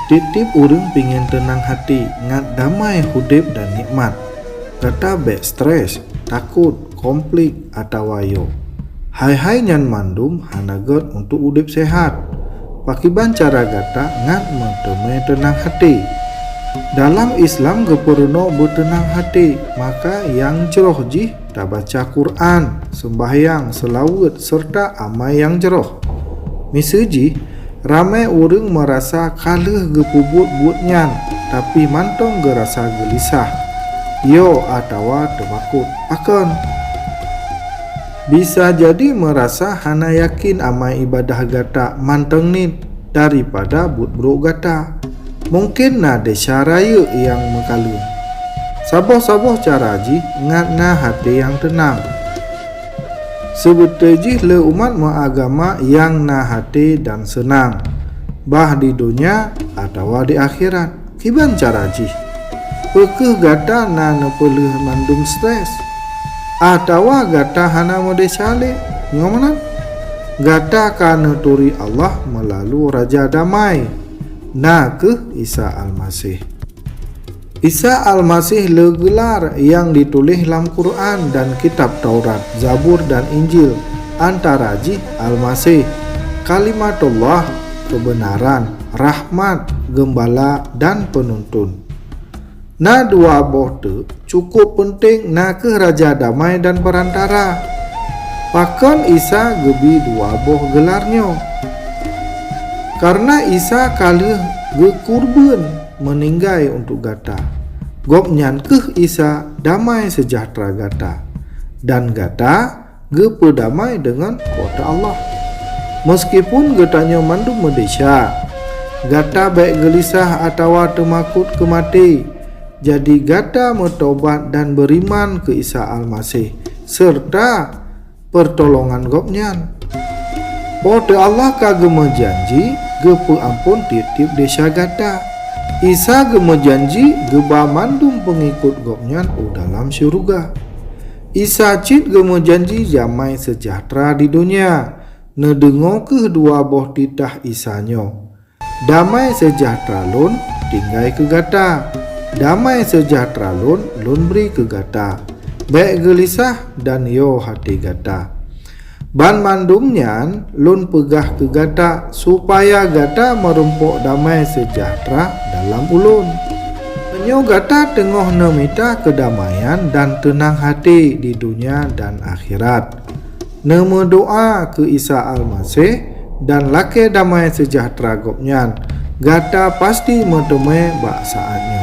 Titip urang pingin tenang hati, ngat damai hudip dan nikmat. Gata bek stres, takut, konflik atau wayo. Hai nyan mandum hanagot untuk udip sehat. Pakiban cara gata ngat mentemui tenang hati. Dalam Islam geperuno bertenang hati, maka yang jeroh jih tak baca Quran, sembahyang, selawat serta amal yang jeroh. Misalji ramai orang merasa kalah gepubut buatnyan, tapi mantong gerasa gelisah. Yo atawa terbakut akan. Bisa jadi merasa hana yakin amai ibadah gata manteng nit daripada but buruk gata. Mungkin nade syaraya yang mekalu. Saboh cara ji ngat na hati yang tenang. Sebetulnya le umat agama yang na hati dan senang, bah di dunia atau di akhirat. Kiban cara ji? Pekeh gata na nepeleh mandum stres, atau gata hana mode syale, ngomanan? Gata kana turi Allah melalui Raja Damai, na ke Isa Al-Masih. Isa Al-Masih le gelar yang ditulis dalam Quran dan kitab Taurat, Zabur dan Injil. Antara ji Al-Masih, kalimatullah, kebenaran, rahmat, gembala dan penuntun. Na dua boh tu cukup penting na ke Raja Damai dan perantara. Pakon Isa gebi dua boh gelarnya. Karena Isa kalih gekurban meninggai untuk gata. Gopnyan keh Isa damai sejahtera gata. Dan gata gepedamai dengan kota Allah. Meskipun gatanya mandum medesya, gata baik gelisah atau temakut kemati, jadi gata metobat dan beriman ke Isa Al-Masih serta pertolongan gopnyan. Pada Allah kagem janji gepe ampun titip desa gata. Isa geme janji geba mandum pengikut gopnyan dalam syurga. Isa cit geme janji jamai sejahtera di dunia. Nedengo kedua boh titah isanyo. Damai sejahtera lun tinggai ke gata. Damai sejahtera lun beri ke gata. Baik gelisah dan yo hati gata. Ban mandumnyan lun pegah ke gata supaya gata merumpuk damai sejahtera dalam ulun. Menyo gata tengah nemita kedamaian dan tenang hati di dunia dan akhirat. Neme doa ke Isa Al-Masih dan lake damai sejahtera gopnyan. Gata pasti metemui bak saatnya.